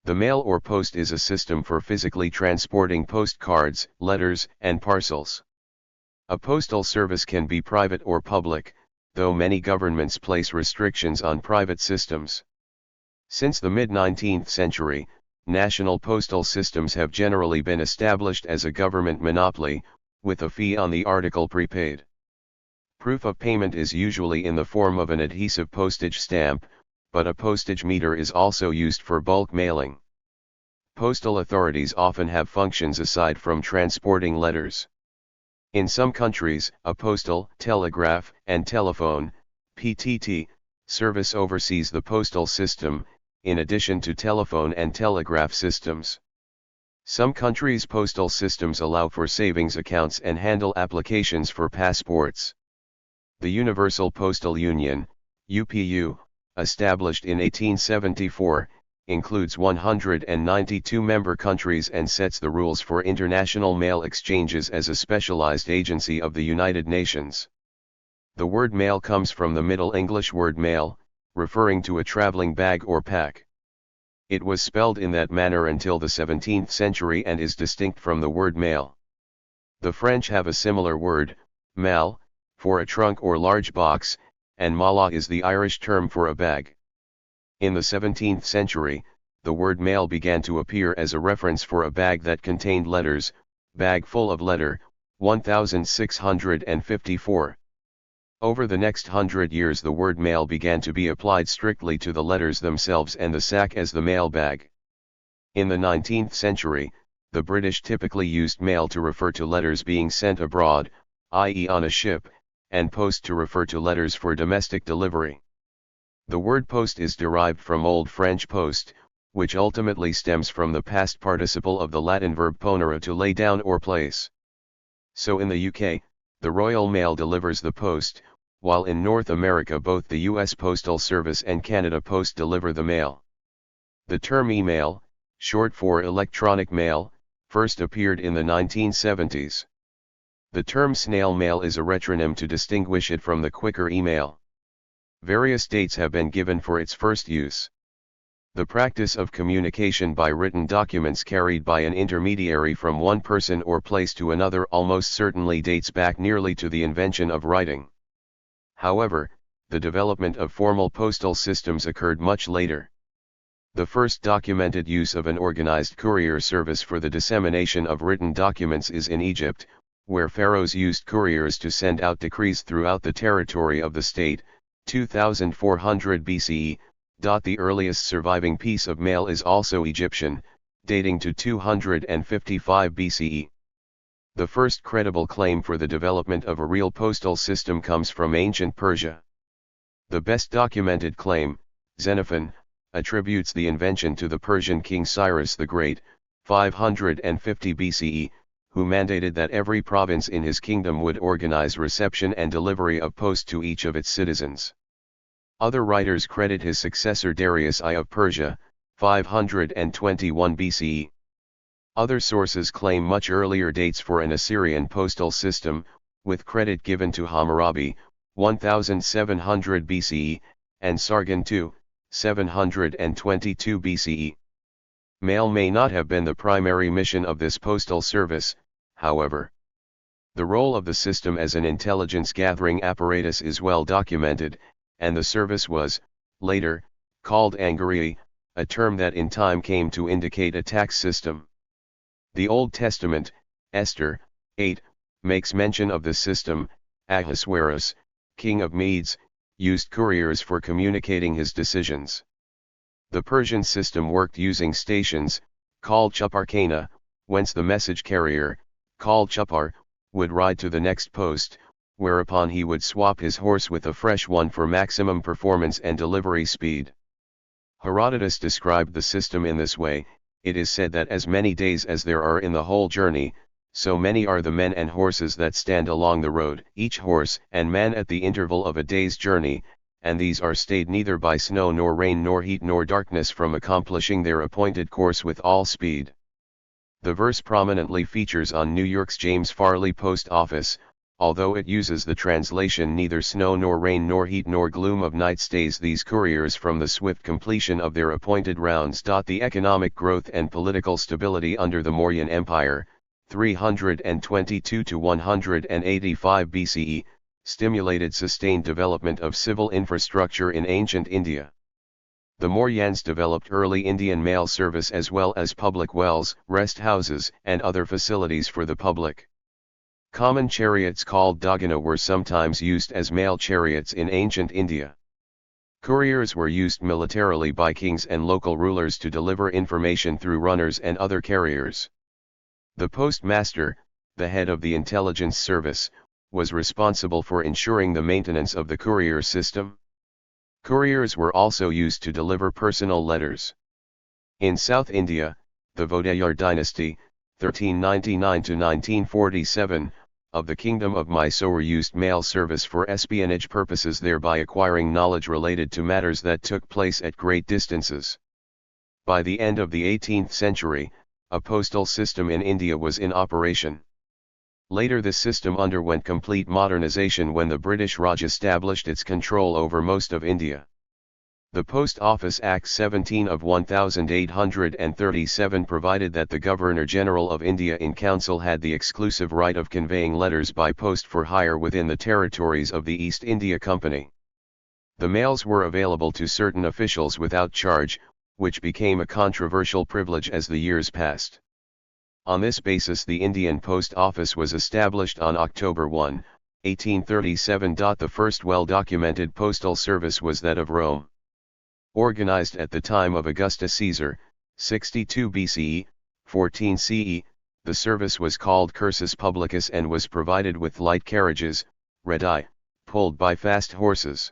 The mail or post is a system for physically transporting postcards, letters, and parcels. A postal service can be private or public, though many governments place restrictions on private systems. Since the mid-19th century, national postal systems have generally been established as a government monopoly, with a fee on the article prepaid. Proof of payment is usually in the form of an adhesive postage stamp, but a postage meter is also used for bulk mailing. Postal authorities often have functions aside from transporting letters. In some countries, a postal, telegraph, and telephone (PTT) service oversees the postal system, in addition to telephone and telegraph systems. Some countries' postal systems allow for savings accounts and handle applications for passports. The Universal Postal Union, UPU, established in 1874, includes 192 member countries and sets the rules for international mail exchanges as a specialized agency of the United Nations. The word mail comes from the Middle English word mail, referring to a traveling bag or pack. It was spelled in that manner until the 17th century and is distinct from the word mail. The French have a similar word, malle, for a trunk or large box, and mala is the Irish term for a bag. In the 17th century, the word mail began to appear as a reference for a bag that contained letters, bag full of letter, 1654. Over the next 100 years the word mail began to be applied strictly to the letters themselves and the sack as the mail bag. In the 19th century, the British typically used mail to refer to letters being sent abroad, i.e. on a ship, and post to refer to letters for domestic delivery. The word post is derived from Old French poste, which ultimately stems from the past participle of the Latin verb ponere to lay down or place. So in the UK, the Royal Mail delivers the post, while in North America both the US Postal Service and Canada Post deliver the mail. The term email, short for electronic mail, first appeared in the 1970s. The term snail mail is a retronym to distinguish it from the quicker email. Various dates have been given for its first use. The practice of communication by written documents carried by an intermediary from one person or place to another almost certainly dates back nearly to the invention of writing. However, the development of formal postal systems occurred much later. The first documented use of an organized courier service for the dissemination of written documents is in Egypt, where pharaohs used couriers to send out decrees throughout the territory of the state, 2400 BCE. The earliest surviving piece of mail is also Egyptian, dating to 255 BCE. The first credible claim for the development of a real postal system comes from ancient Persia. The best documented claim, Xenophon, attributes the invention to the Persian king Cyrus the Great, 550 BCE, who mandated that every province in his kingdom would organize reception and delivery of post to each of its citizens. Other writers credit his successor Darius I of Persia, 521 BCE. Other sources claim much earlier dates for an Assyrian postal system, with credit given to Hammurabi, 1700 BCE, and Sargon II, 722 BCE. Mail may not have been the primary mission of this postal service, however. The role of the system as an intelligence-gathering apparatus is well documented, and the service was, later, called angarii, a term that in time came to indicate a tax system. The Old Testament, Esther, 8, makes mention of this system. Ahasuerus, king of Medes, used couriers for communicating his decisions. The Persian system worked using stations, called chuparkhana, whence the message carrier, called chupar, would ride to the next post, whereupon he would swap his horse with a fresh one for maximum performance and delivery speed. Herodotus described the system in this way: it is said that as many days as there are in the whole journey, so many are the men and horses that stand along the road, each horse and man at the interval of a day's journey, and these are stayed neither by snow nor rain nor heat nor darkness from accomplishing their appointed course with all speed. The verse prominently features on New York's James Farley Post Office, Although it uses the translation neither snow nor rain nor heat nor gloom of night stays these couriers from the swift completion of their appointed rounds. The economic growth and political stability under the Mauryan Empire, 322 to 185 BCE, stimulated sustained development of civil infrastructure in ancient India. The Mauryans developed early Indian mail service as well as public wells, rest houses, and other facilities for the public. Common chariots called dagana were sometimes used as mail chariots in ancient India. Couriers were used militarily by kings and local rulers to deliver information through runners and other carriers. The postmaster, the head of the intelligence service, was responsible for ensuring the maintenance of the courier system. Couriers were also used to deliver personal letters. In South India, the Vodayar dynasty, 1399 to 1947, of the Kingdom of Mysore used mail service for espionage purposes, thereby acquiring knowledge related to matters that took place at great distances. By the end of the 18th century, a postal system in India was in operation. Later this system underwent complete modernization when the British Raj established its control over most of India. The Post Office Act 17 of 1837 provided that the Governor-General of India in Council had the exclusive right of conveying letters by post for hire within the territories of the East India Company. The mails were available to certain officials without charge, which became a controversial privilege as the years passed. On this basis the Indian Post Office was established on October 1, 1837. The first well-documented postal service was that of Rome. Organized at the time of Augustus Caesar, 62 BCE, 14 CE, the service was called cursus publicus and was provided with light carriages, redi, pulled by fast horses.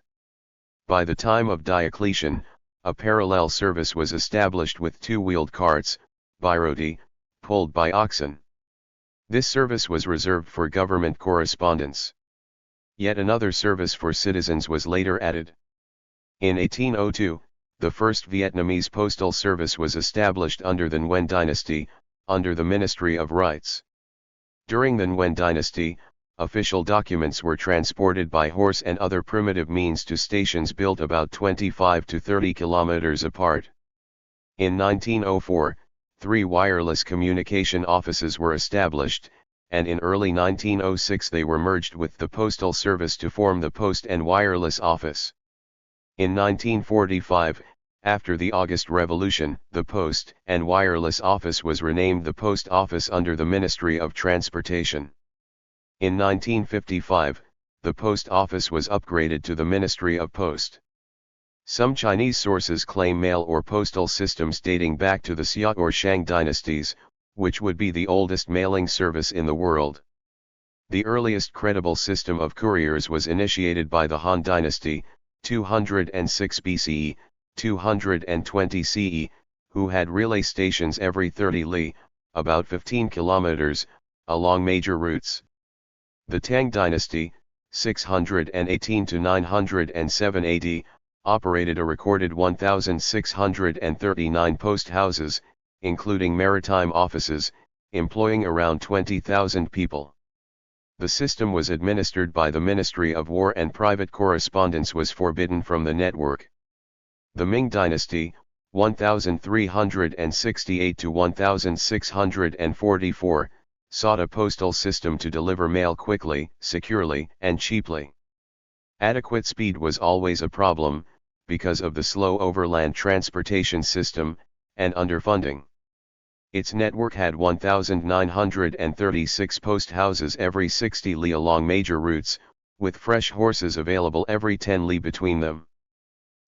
By the time of Diocletian, a parallel service was established with two-wheeled carts, biroti, pulled by oxen. This service was reserved for government correspondence. Yet another service for citizens was later added. In 1802, the first Vietnamese postal service was established under the Nguyen dynasty, under the Ministry of Rights. During the Nguyen dynasty, official documents were transported by horse and other primitive means to stations built about 25 to 30 kilometers apart. In 1904, 3 wireless communication offices were established, and in early 1906 they were merged with the Postal Service to form the Post and Wireless Office. In 1945, after the August Revolution, the Post and Wireless Office was renamed the Post Office under the Ministry of Transportation. In 1955, the Post Office was upgraded to the Ministry of Post. Some Chinese sources claim mail or postal systems dating back to the Xia or Shang dynasties, which would be the oldest mailing service in the world. The earliest credible system of couriers was initiated by the Han dynasty, 206 BCE, 220 CE, who had relay stations every 30 li, about 15 kilometers, along major routes. The Tang dynasty, 618 to 907 AD, operated a recorded 1,639 post houses, including maritime offices, employing around 20,000 people. The system was administered by the Ministry of War and private correspondence was forbidden from the network. The Ming dynasty, 1368 to 1644, sought a postal system to deliver mail quickly, securely, and cheaply. Adequate speed was always a problem, because of the slow overland transportation system, and underfunding. Its network had 1,936 post houses every 60 li along major routes, with fresh horses available every 10 li between them.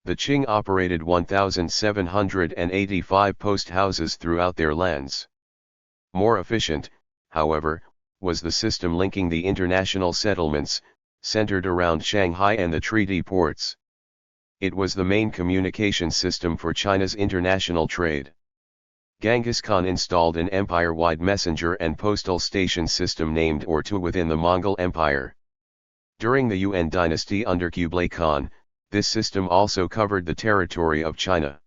The Qing operated 1,785 post houses throughout their lands. More efficient, however, was the system linking the international settlements, centered around Shanghai and the treaty ports. It was the main communication system for China's international trade. Genghis Khan installed an empire-wide messenger and postal station system named Ortu within the Mongol Empire. During the Yuan dynasty under Kublai Khan, this system also covered the territory of China.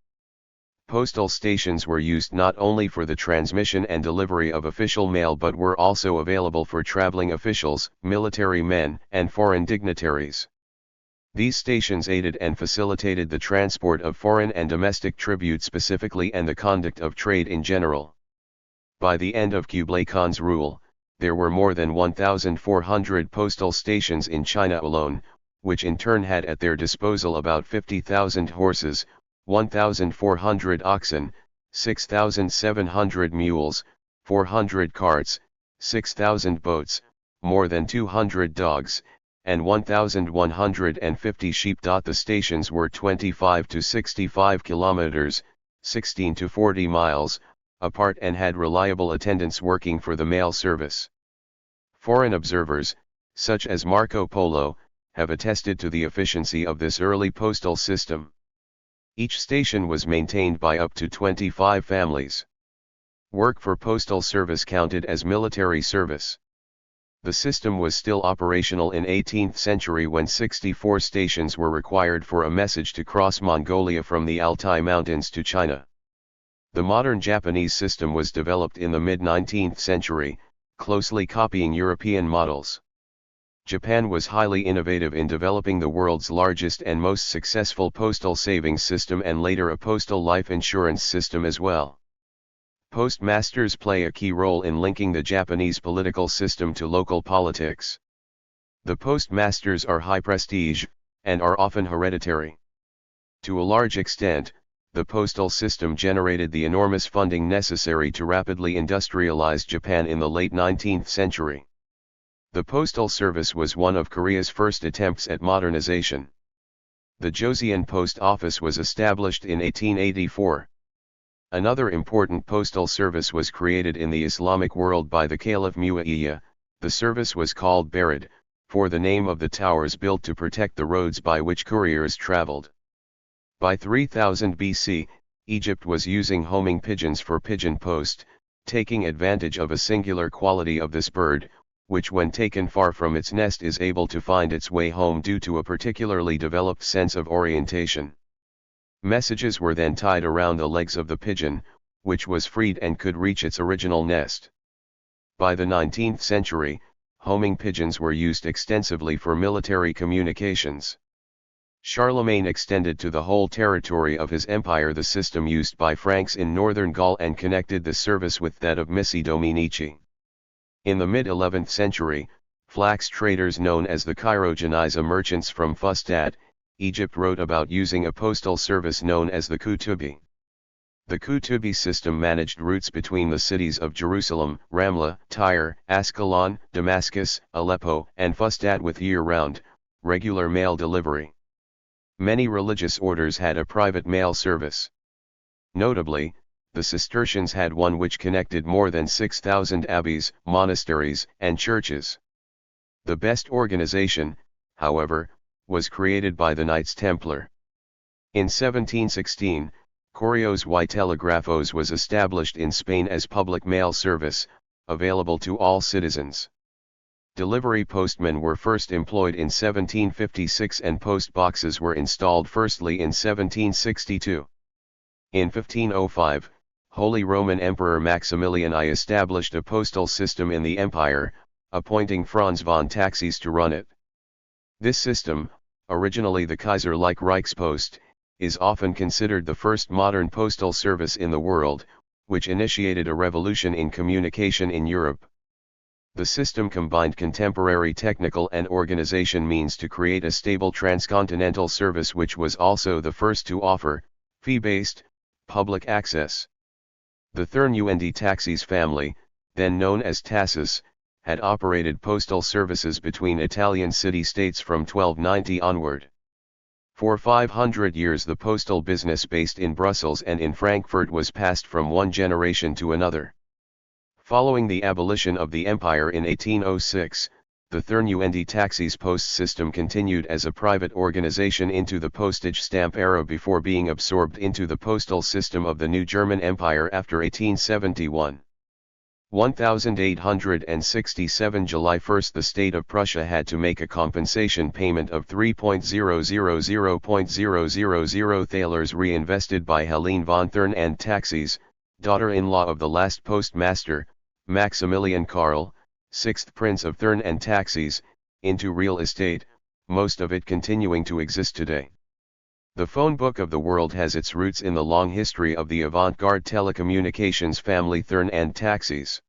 Postal stations were used not only for the transmission and delivery of official mail but were also available for traveling officials, military men, and foreign dignitaries. These stations aided and facilitated the transport of foreign and domestic tribute specifically and the conduct of trade in general. By the end of Kublai Khan's rule, there were more than 1,400 postal stations in China alone, which in turn had at their disposal about 50,000 horses, 1,400 oxen, 6,700 mules, 400 carts, 6,000 boats, more than 200 dogs, and 1,150 sheep. The stations were 25 to 65 kilometers, 16 to 40 miles, apart and had reliable attendants working for the mail service. Foreign observers, such as Marco Polo, have attested to the efficiency of this early postal system. Each station was maintained by up to 25 families. Work for postal service counted as military service. The system was still operational in 18th century when 64 stations were required for a message to cross Mongolia from the Altai Mountains to China. The modern Japanese system was developed in the mid-19th century, closely copying European models. Japan was highly innovative in developing the world's largest and most successful postal savings system and later a postal life insurance system as well. Postmasters play a key role in linking the Japanese political system to local politics. The postmasters are high prestige, and are often hereditary. To a large extent, the postal system generated the enormous funding necessary to rapidly industrialize Japan in the late 19th century. The postal service was one of Korea's first attempts at modernization. The Joseon Post Office was established in 1884. Another important postal service was created in the Islamic world by the Caliph Muawiyah. The service was called Barid, for the name of the towers built to protect the roads by which couriers traveled. By 3000 BC, Egypt was using homing pigeons for pigeon post, taking advantage of a singular quality of this bird, which when taken far from its nest is able to find its way home due to a particularly developed sense of orientation. Messages were then tied around the legs of the pigeon, which was freed and could reach its original nest. By the 19th century, homing pigeons were used extensively for military communications. Charlemagne extended to the whole territory of his empire the system used by Franks in northern Gaul and connected the service with that of Missi Dominici. In the mid-11th century, flax traders known as the Cairo-Geniza merchants from Fustat, Egypt wrote about using a postal service known as the Kutubi. The Kutubi system managed routes between the cities of Jerusalem, Ramla, Tyre, Ascalon, Damascus, Aleppo, and Fustat with year-round, regular mail delivery. Many religious orders had a private mail service. Notably, the Cistercians had one which connected more than 6,000 abbeys, monasteries, and churches. The best organization, however, was created by the Knights Templar. In 1716, Correos y Telegrafos was established in Spain as public mail service, available to all citizens. Delivery postmen were first employed in 1756 and post boxes were installed firstly in 1762. In 1505, Holy Roman Emperor Maximilian I established a postal system in the empire, appointing Franz von Taxis to run it. This system, originally the Kaiser-like Reichspost, is often considered the first modern postal service in the world, which initiated a revolution in communication in Europe. The system combined contemporary technical and organization means to create a stable transcontinental service which was also the first to offer, fee-based, public access. The Thurn-und Taxis family, then known as Tassis, had operated postal services between Italian city-states from 1290 onward. For 500 years the postal business based in Brussels and in Frankfurt was passed from one generation to another. Following the abolition of the empire in 1806, the Thurn-und Taxis post system continued as a private organization into the postage stamp era before being absorbed into the postal system of the new German Empire after 1871. 1867 July 1, the state of Prussia had to make a compensation payment of 3,000,000 thalers reinvested by Helene von Thurn and Taxis, daughter-in-law of the last postmaster, Maximilian Karl, 6th Prince of Thurn and Taxis, into real estate, most of it continuing to exist today. The phone book of the world has its roots in the long history of the avant-garde telecommunications family Thurn and Taxis.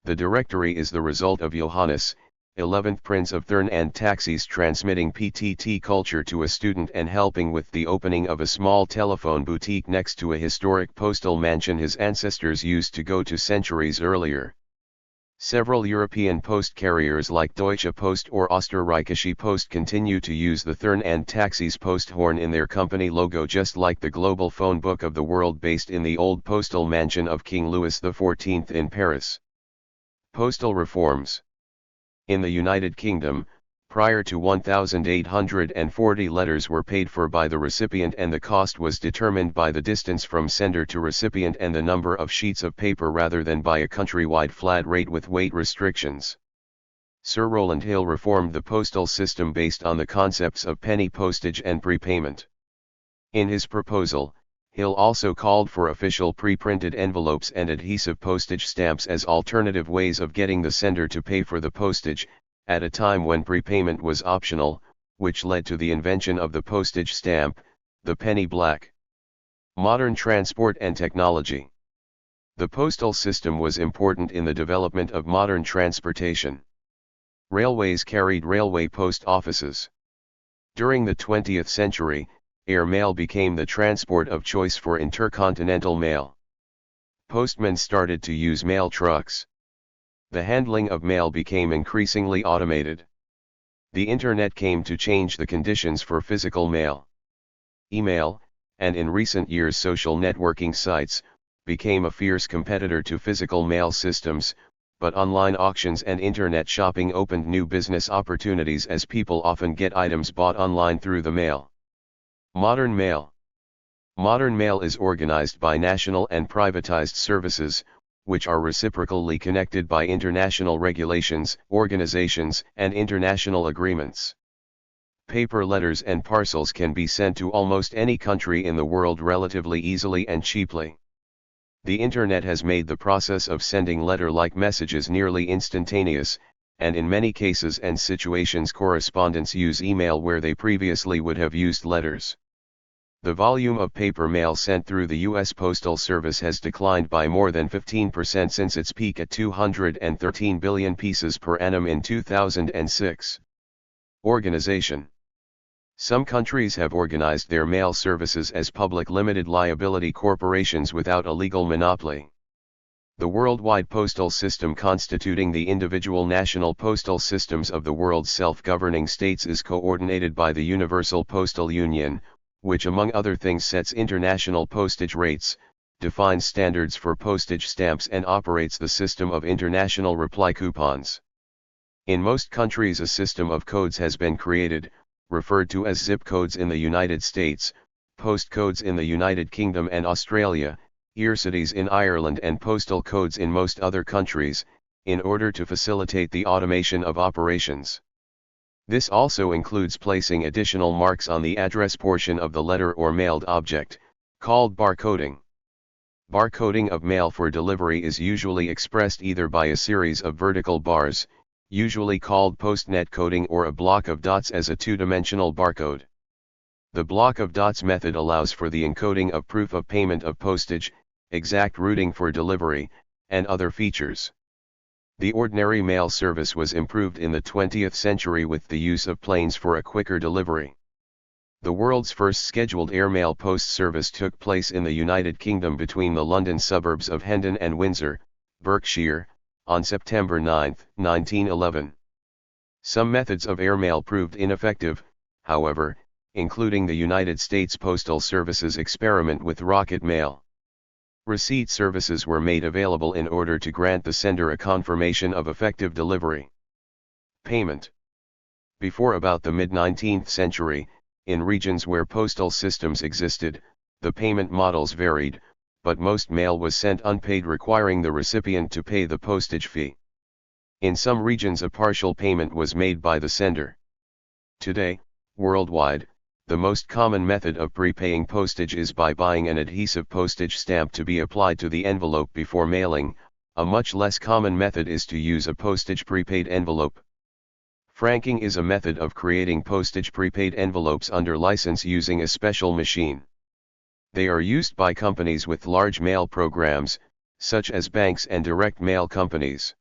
The directory is the result of Johannes, 11th Prince of Thurn and Taxis, transmitting PTT culture to a student and helping with the opening of a small telephone boutique next to a historic postal mansion his ancestors used to go to centuries earlier. Several European post carriers like Deutsche Post or Österreichische Post continue to use the Thurn and Taxis post horn in their company logo, just like the global phone book of the world based in the old postal mansion of King Louis XIV in Paris. Postal reforms. In the United Kingdom, prior to 1,840 letters were paid for by the recipient, and the cost was determined by the distance from sender to recipient and the number of sheets of paper rather than by a countrywide flat rate with weight restrictions. Sir Rowland Hill reformed the postal system based on the concepts of penny postage and prepayment. In his proposal, Hill also called for official pre-printed envelopes and adhesive postage stamps as alternative ways of getting the sender to pay for the postage, at a time when prepayment was optional, which led to the invention of the postage stamp, the penny black. Modern transport and technology. The postal system was important in the development of modern transportation. Railways carried railway post offices. During the 20th century, air mail became the transport of choice for intercontinental mail. Postmen started to use mail trucks. The handling of mail became increasingly automated. The Internet came to change the conditions for physical mail. Email, and in recent years social networking sites, became a fierce competitor to physical mail systems, but online auctions and Internet shopping opened new business opportunities as people often get items bought online through the mail. Modern mail. Modern mail is organized by national and privatized services, which are reciprocally connected by international regulations, organizations, and international agreements. Paper letters and parcels can be sent to almost any country in the world relatively easily and cheaply. The Internet has made the process of sending letter-like messages nearly instantaneous, and in many cases and situations correspondents use email where they previously would have used letters. The volume of paper mail sent through the U.S. Postal Service has declined by more than 15% since its peak at 213 billion pieces per annum in 2006. Organization. Some countries have organized their mail services as public limited liability corporations without a legal monopoly. The worldwide postal system, constituting the individual national postal systems of the world's self-governing states, is coordinated by the Universal Postal Union, which among other things sets international postage rates, defines standards for postage stamps, and operates the system of international reply coupons. In most countries a system of codes has been created, referred to as zip codes in the United States, postcodes in the United Kingdom and Australia, earcities in Ireland, and postal codes in most other countries, in order to facilitate the automation of operations. This also includes placing additional marks on the address portion of the letter or mailed object, called barcoding. Barcoding of mail for delivery is usually expressed either by a series of vertical bars, usually called postnet coding, or a block of dots as a two-dimensional barcode. The block of dots method allows for the encoding of proof of payment of postage, exact routing for delivery, and other features. The ordinary mail service was improved in the 20th century with the use of planes for a quicker delivery. The world's first scheduled airmail post service took place in the United Kingdom between the London suburbs of Hendon and Windsor, Berkshire, on September 9, 1911. Some methods of airmail proved ineffective, however, including the United States Postal Service's experiment with rocket mail. Receipt services were made available in order to grant the sender a confirmation of effective delivery. Payment. Before about the mid-19th century, in regions where postal systems existed, the payment models varied, but most mail was sent unpaid, requiring the recipient to pay the postage fee. In some regions a partial payment was made by the sender. Today, worldwide, the most common method of prepaying postage is by buying an adhesive postage stamp to be applied to the envelope before mailing. A much less common method is to use a postage prepaid envelope. Franking is a method of creating postage prepaid envelopes under license using a special machine. They are used by companies with large mail programs, such as banks and direct mail companies.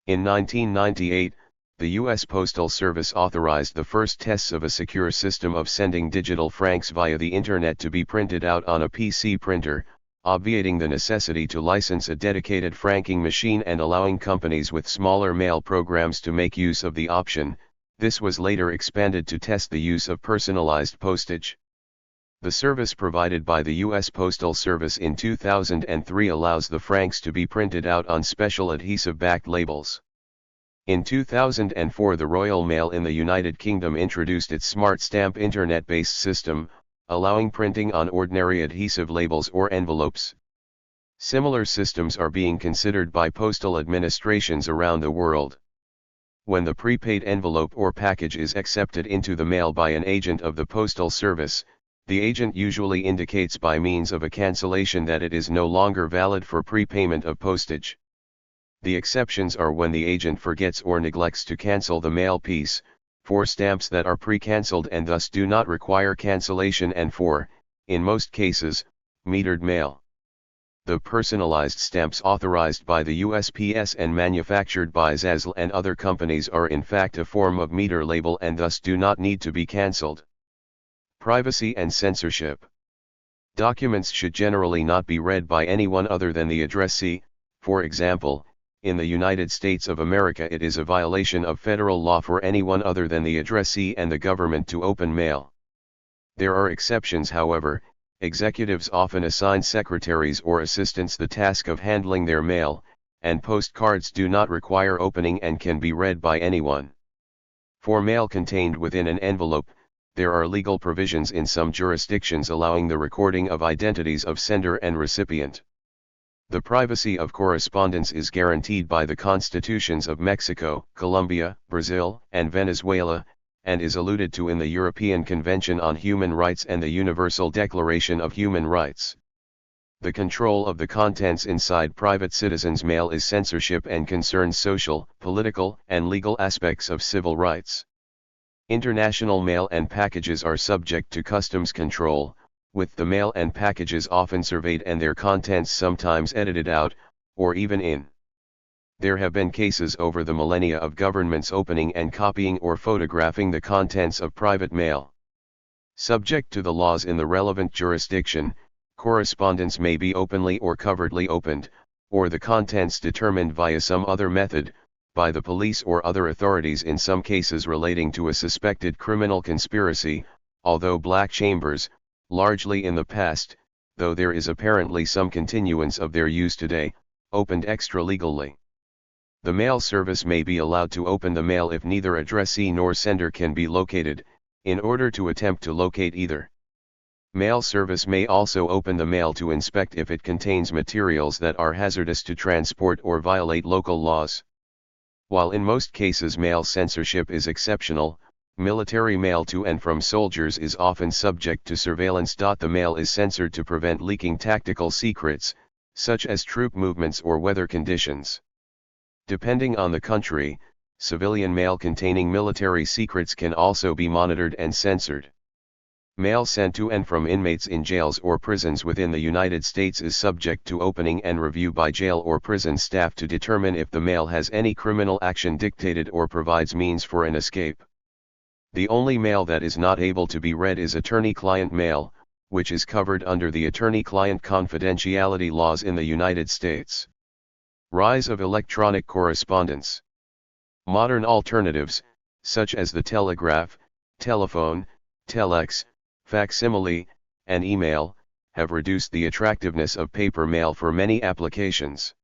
In 1998, the U.S. Postal Service authorized the first tests of a secure system of sending digital francs via the Internet to be printed out on a PC printer, obviating the necessity to license a dedicated franking machine and allowing companies with smaller mail programs to make use of the option. This was later expanded to test the use of personalized postage. The service provided by the U.S. Postal Service in 2003 allows the francs to be printed out on special adhesive-backed labels. In 2004, the Royal Mail in the United Kingdom introduced its Smart Stamp Internet-based system, allowing printing on ordinary adhesive labels or envelopes. Similar systems are being considered by postal administrations around the world. When the prepaid envelope or package is accepted into the mail by an agent of the Postal Service, the agent usually indicates by means of a cancellation that it is no longer valid for prepayment of postage. The exceptions are when the agent forgets or neglects to cancel the mail piece, for stamps that are pre-cancelled and thus do not require cancellation, and for, in most cases, metered mail. The personalized stamps authorized by the USPS and manufactured by Zazzle and other companies are in fact a form of meter label and thus do not need to be cancelled. Privacy and censorship. Documents should generally not be read by anyone other than the addressee. For example, in the United States of America it is a violation of federal law for anyone other than the addressee and the government to open mail. There are exceptions, however. Executives often assign secretaries or assistants the task of handling their mail, and postcards do not require opening and can be read by anyone. For mail contained within an envelope, there are legal provisions in some jurisdictions allowing the recording of identities of sender and recipient. The privacy of correspondence is guaranteed by the constitutions of Mexico, Colombia, Brazil, and Venezuela, and is alluded to in the European Convention on Human Rights and the Universal Declaration of Human Rights. The control of the contents inside private citizens' mail is censorship and concerns social, political, and legal aspects of civil rights. International mail and packages are subject to customs control, with the mail and packages often surveyed and their contents sometimes edited out, or even in. There have been cases over the millennia of governments opening and copying or photographing the contents of private mail. Subject to the laws in the relevant jurisdiction, correspondence may be openly or covertly opened, or the contents determined via some other method, by the police or other authorities in some cases relating to a suspected criminal conspiracy, although black chambers, largely in the past, though there is apparently some continuance of their use today, opened extra-legally. The mail service may be allowed to open the mail if neither addressee nor sender can be located, in order to attempt to locate either. Mail service may also open the mail to inspect if it contains materials that are hazardous to transport or violate local laws. While in most cases mail censorship is exceptional, military mail to and from soldiers is often subject to surveillance. The mail is censored to prevent leaking tactical secrets, such as troop movements or weather conditions. Depending on the country, civilian mail containing military secrets can also be monitored and censored. Mail sent to and from inmates in jails or prisons within the United States is subject to opening and review by jail or prison staff to determine if the mail has any criminal action dictated or provides means for an escape. The only mail that is not able to be read is attorney-client mail, which is covered under the attorney-client confidentiality laws in the United States. Rise of electronic correspondence. Modern alternatives, such as the telegraph, telephone, telex, facsimile, and email, have reduced the attractiveness of paper mail for many applications.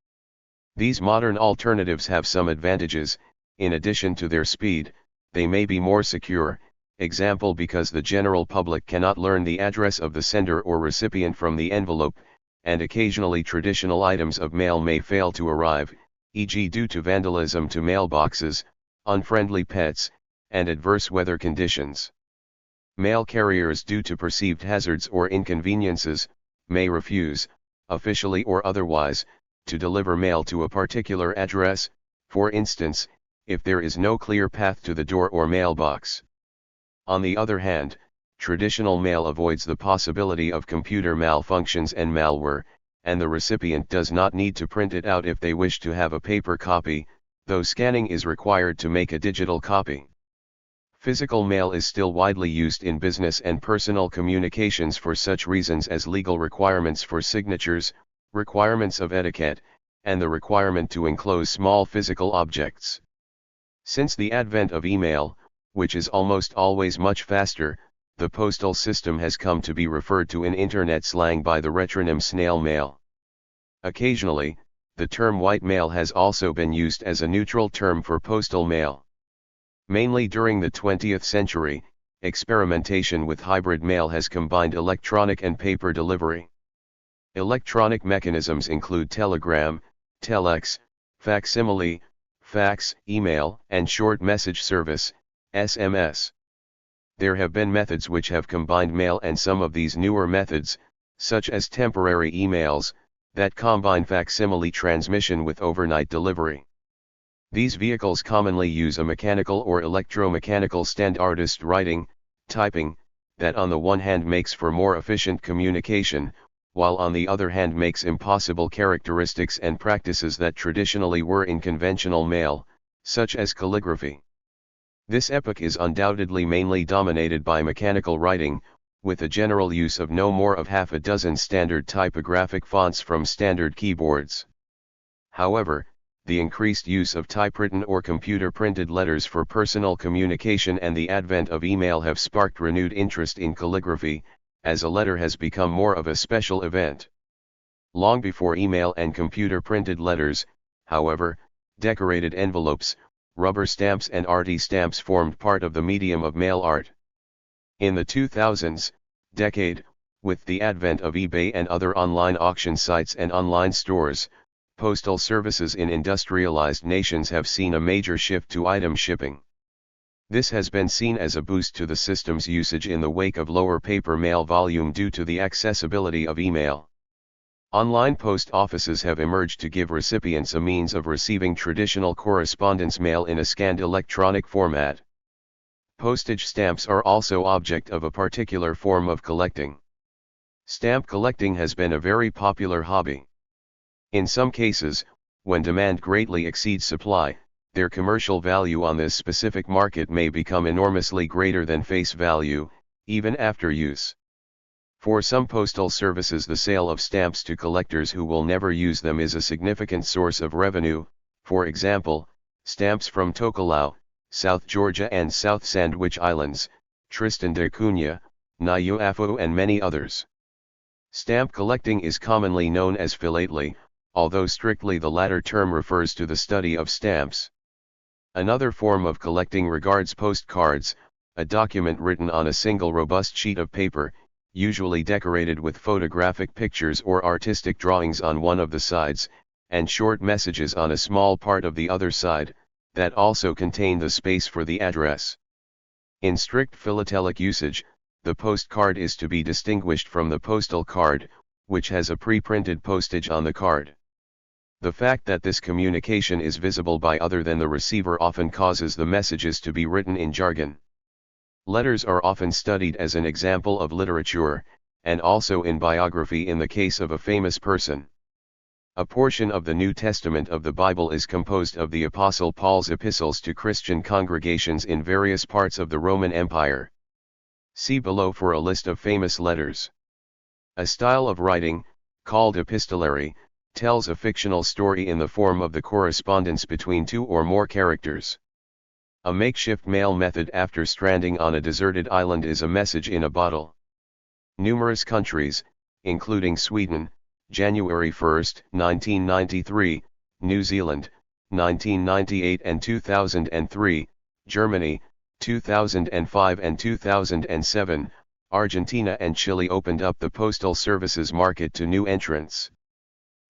These modern alternatives have some advantages. In addition to their speed, they may be more secure, example because the general public cannot learn the address of the sender or recipient from the envelope, and occasionally traditional items of mail may fail to arrive, e.g. due to vandalism to mailboxes, unfriendly pets, and adverse weather conditions. Mail carriers, due to perceived hazards or inconveniences, may refuse, officially or otherwise, to deliver mail to a particular address, for instance, if there is no clear path to the door or mailbox. On the other hand, traditional mail avoids the possibility of computer malfunctions and malware, and the recipient does not need to print it out if they wish to have a paper copy, though scanning is required to make a digital copy. Physical mail is still widely used in business and personal communications for such reasons as legal requirements for signatures, requirements of etiquette, and the requirement to enclose small physical objects. Since the advent of email, which is almost always much faster, the postal system has come to be referred to in internet slang by the retronym snail mail. Occasionally, the term white mail has also been used as a neutral term for postal mail. Mainly during the 20th century, experimentation with hybrid mail has combined electronic and paper delivery. Electronic mechanisms include telegram, telex, facsimile, fax, email, and short message service, SMS. There have been methods which have combined mail and some of these newer methods, such as temporary emails, that combine facsimile transmission with overnight delivery. These vehicles commonly use a mechanical or electromechanical standardized writing, typing, that on the one hand makes for more efficient communication, while on the other hand makes impossible characteristics and practices that traditionally were in conventional mail, such as calligraphy. This epoch is undoubtedly mainly dominated by mechanical writing, with a general use of no more of half a dozen standard typographic fonts from standard keyboards. However, the increased use of typewritten or computer-printed letters for personal communication and the advent of email have sparked renewed interest in calligraphy, as a letter has become more of a special event. Long before email and computer-printed letters, however, decorated envelopes, rubber stamps and arty stamps formed part of the medium of mail art. In the 2000s decade, with the advent of eBay and other online auction sites and online stores, postal services in industrialized nations have seen a major shift to item shipping. This has been seen as a boost to the system's usage in the wake of lower paper mail volume due to the accessibility of email. Online post offices have emerged to give recipients a means of receiving traditional correspondence mail in a scanned electronic format. Postage stamps are also object of a particular form of collecting. Stamp collecting has been a very popular hobby. In some cases, when demand greatly exceeds supply, their commercial value on this specific market may become enormously greater than face value, even after use. For some postal services, the sale of stamps to collectors who will never use them is a significant source of revenue. For example, stamps from Tokelau, South Georgia and South Sandwich Islands, Tristan da Cunha, Niuafu and many others. Stamp collecting is commonly known as philately, although strictly the latter term refers to the study of stamps. Another form of collecting regards postcards, a document written on a single robust sheet of paper, usually decorated with photographic pictures or artistic drawings on one of the sides, and short messages on a small part of the other side, that also contain the space for the address. In strict philatelic usage, the postcard is to be distinguished from the postal card, which has a pre-printed postage on the card. The fact that this communication is visible by other than the receiver often causes the messages to be written in jargon. Letters are often studied as an example of literature, and also in biography in the case of a famous person. A portion of the New Testament of the Bible is composed of the Apostle Paul's epistles to Christian congregations in various parts of the Roman Empire. See below for a list of famous letters. A style of writing, called epistolary, tells a fictional story in the form of the correspondence between two or more characters. A makeshift mail method after stranding on a deserted island is a message in a bottle. Numerous countries, including Sweden, January 1, 1993, New Zealand, 1998 and 2003, Germany, 2005 and 2007, Argentina and Chile opened up the postal services market to new entrants.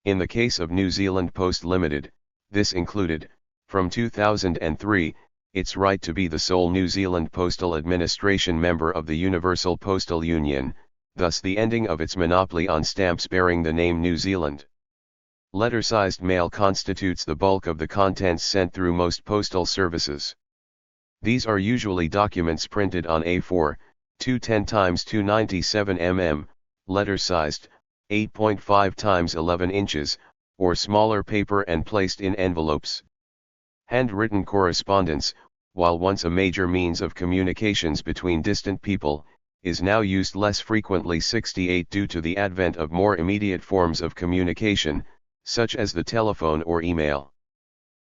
In the case of New Zealand Post Limited, this included, from 2003, its right to be the sole New Zealand Postal Administration member of the Universal Postal Union, thus the ending of its monopoly on stamps bearing the name New Zealand. Letter-sized mail constitutes the bulk of the contents sent through most postal services. These are usually documents printed on A4, 210 x 297 mm, letter-sized, 8.5 x 11 inches, or smaller paper and placed in envelopes. Handwritten correspondence, while once a major means of communications between distant people, is now used less frequently 68 due to the advent of more immediate forms of communication, such as the telephone or email.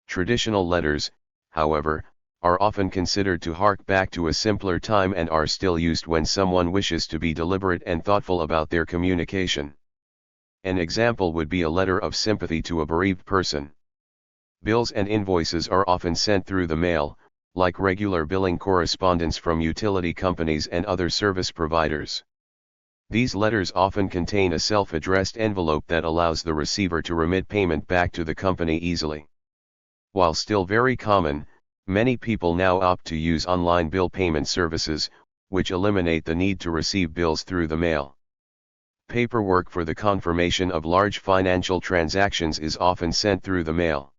Traditional letters, however, are often considered to hark back to a simpler time and are still used when someone wishes to be deliberate and thoughtful about their communication. An example would be a letter of sympathy to a bereaved person. Bills and invoices are often sent through the mail, like regular billing correspondence from utility companies and other service providers. These letters often contain a self-addressed envelope that allows the receiver to remit payment back to the company easily. While still very common, many people now opt to use online bill payment services, which eliminate the need to receive bills through the mail. Paperwork for the confirmation of large financial transactions is often sent through the mail.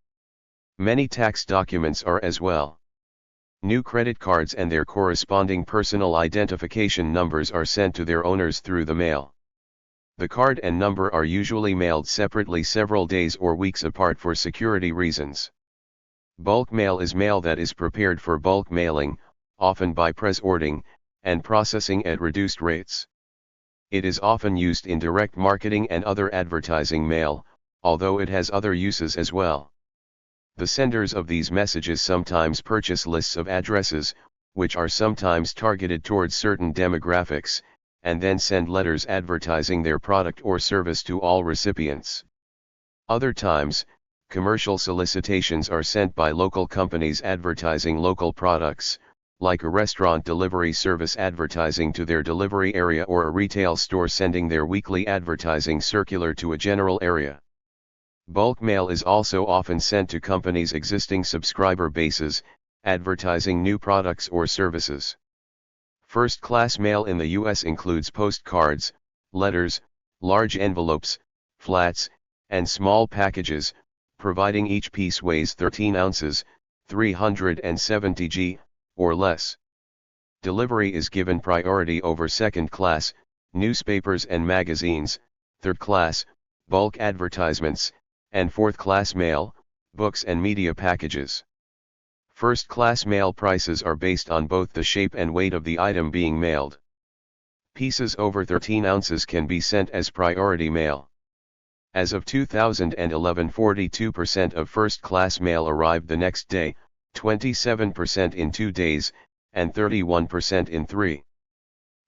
Many tax documents are as well. New credit cards and their corresponding personal identification numbers are sent to their owners through the mail. The card and number are usually mailed separately several days or weeks apart for security reasons. Bulk mail is mail that is prepared for bulk mailing, often by press ordering, and processing at reduced rates. It is often used in direct marketing and other advertising mail, although it has other uses as well. The senders of these messages sometimes purchase lists of addresses, which are sometimes targeted towards certain demographics, and then send letters advertising their product or service to all recipients. Other times, commercial solicitations are sent by local companies advertising local products, like a restaurant delivery service advertising to their delivery area or a retail store sending their weekly advertising circular to a general area. Bulk mail is also often sent to companies' existing subscriber bases, advertising new products or services. First-class mail in the U.S. includes postcards, letters, large envelopes, flats, and small packages, providing each piece weighs 13 ounces, 370 g, or less. Delivery is given priority over second class, newspapers and magazines, third class, bulk advertisements, and fourth class mail, books and media packages. First class mail prices are based on both the shape and weight of the item being mailed. Pieces over 13 ounces can be sent as priority mail. As of 2011, 42% of first-class mail arrived the next day, 27% in 2 days, and 31% in 3.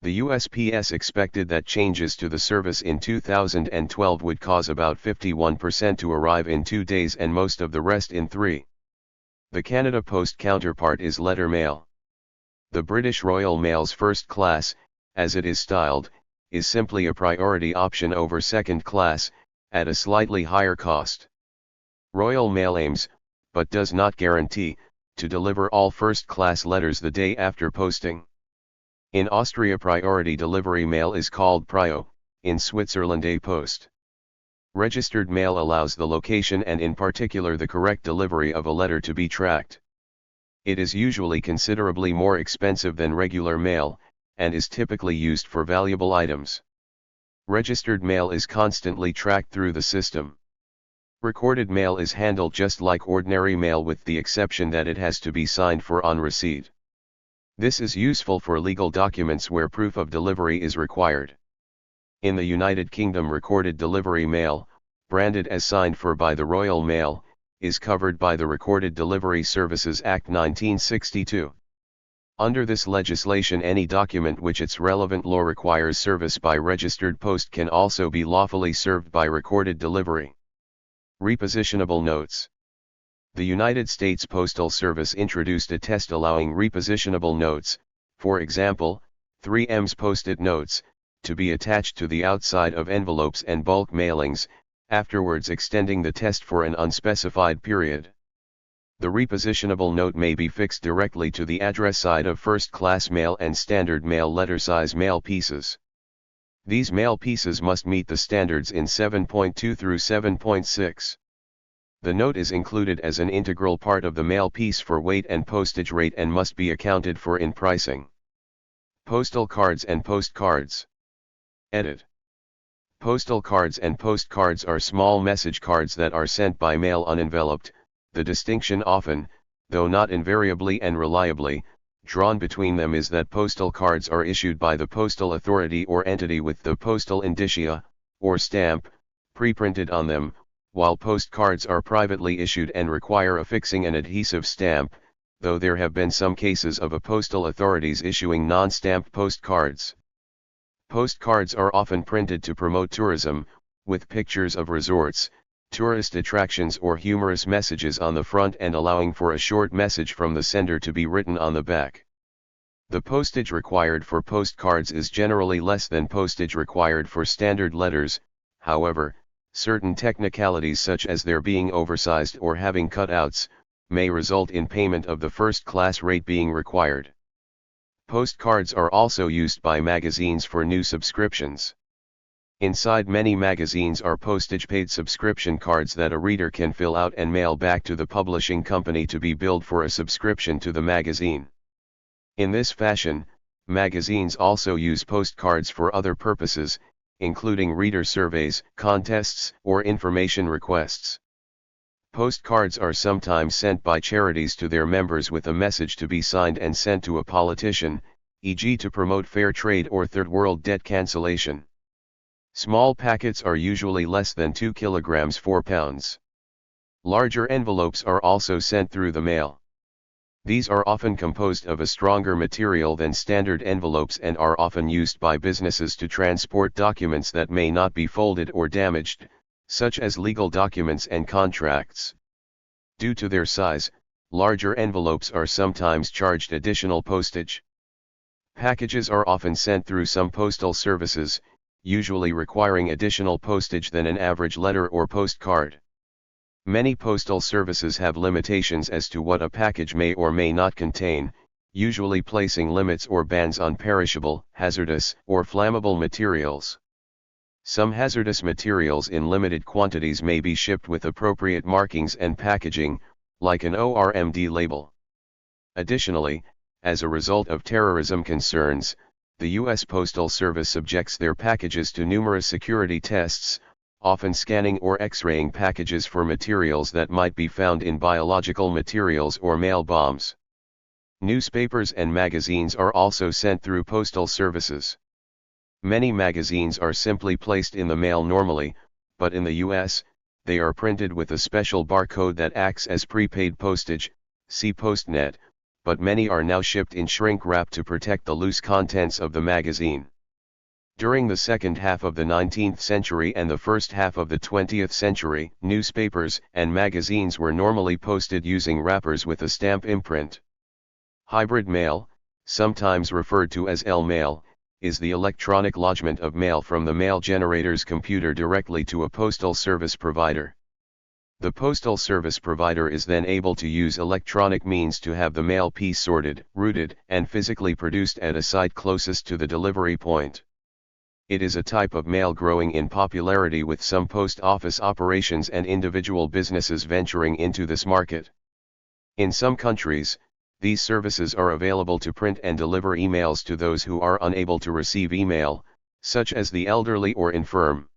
The USPS expected that changes to the service in 2012 would cause about 51% to arrive in 2 days and most of the rest in 3. The Canada Post counterpart is letter mail. The British Royal Mail's first class, as it is styled, is simply a priority option over second class, at a slightly higher cost. Royal Mail aims, but does not guarantee, to deliver all first-class letters the day after posting. In Austria, priority delivery mail is called Prio, in Switzerland a Post. Registered mail allows the location and in particular the correct delivery of a letter to be tracked. It is usually considerably more expensive than regular mail, and is typically used for valuable items. Registered mail is constantly tracked through the system. Recorded mail is handled just like ordinary mail with the exception that it has to be signed for on receipt. This is useful for legal documents where proof of delivery is required. In the United Kingdom, recorded delivery mail, branded as signed for by the Royal Mail, is covered by the Recorded Delivery Services Act 1962. Under this legislation, any document which its relevant law requires service by registered post can also be lawfully served by recorded delivery. Repositionable notes. The United States Postal Service introduced a test allowing repositionable notes, for example, 3Ms Post-it notes, to be attached to the outside of envelopes and bulk mailings, afterwards extending the test for an unspecified period. The repositionable note may be fixed directly to the address side of first-class mail and standard mail letter size mail pieces. These mail pieces must meet the standards in 7.2 through 7.6. The note is included as an integral part of the mail piece for weight and postage rate and must be accounted for in pricing. Postal cards and postcards. Edit. Postal cards and postcards are small message cards that are sent by mail unenveloped. The distinction often, though not invariably and reliably, drawn between them is that postal cards are issued by the postal authority or entity with the postal indicia, or stamp, preprinted on them, while postcards are privately issued and require affixing an adhesive stamp, though there have been some cases of a postal authorities issuing non-stamped postcards. Postcards are often printed to promote tourism, with pictures of resorts, tourist attractions or humorous messages on the front and allowing for a short message from the sender to be written on the back. The postage required for postcards is generally less than postage required for standard letters. However, certain technicalities such as their being oversized or having cutouts, may result in payment of the first-class rate being required. Postcards are also used by magazines for new subscriptions. Inside many magazines are postage-paid subscription cards that a reader can fill out and mail back to the publishing company to be billed for a subscription to the magazine. In this fashion, magazines also use postcards for other purposes, including reader surveys, contests, or information requests. Postcards are sometimes sent by charities to their members with a message to be signed and sent to a politician, e.g. to promote fair trade or third world debt cancellation. Small packets are usually less than 2 kilograms 4 pounds. Larger envelopes are also sent through the mail. These are often composed of a stronger material than standard envelopes and are often used by businesses to transport documents that may not be folded or damaged, such as legal documents and contracts. Due to their size, larger envelopes are sometimes charged additional postage. Packages are often sent through some postal services, usually requiring additional postage than an average letter or postcard. Many postal services have limitations as to what a package may or may not contain, usually placing limits or bans on perishable, hazardous, or flammable materials. Some hazardous materials in limited quantities may be shipped with appropriate markings and packaging, like an ORMD label. Additionally, as a result of terrorism concerns, the U.S. Postal Service subjects their packages to numerous security tests, often scanning or X-raying packages for materials that might be found in biological materials or mail bombs. Newspapers and magazines are also sent through postal services. Many magazines are simply placed in the mail normally, but in the U.S., they are printed with a special barcode that acts as prepaid postage, see Postnet, but many are now shipped in shrink wrap to protect the loose contents of the magazine. During the second half of the 19th century and the first half of the 20th century, newspapers and magazines were normally posted using wrappers with a stamp imprint. Hybrid mail, sometimes referred to as L-mail, is the electronic lodgment of mail from the mail generator's computer directly to a postal service provider. The postal service provider is then able to use electronic means to have the mail piece sorted, routed, and physically produced at a site closest to the delivery point. It is a type of mail growing in popularity with some post office operations and individual businesses venturing into this market. In some countries, these services are available to print and deliver emails to those who are unable to receive email, such as the elderly or infirm.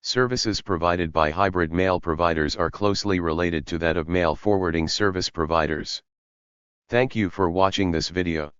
Services provided by hybrid mail providers are closely related to that of mail forwarding service providers. Thank you for watching this video.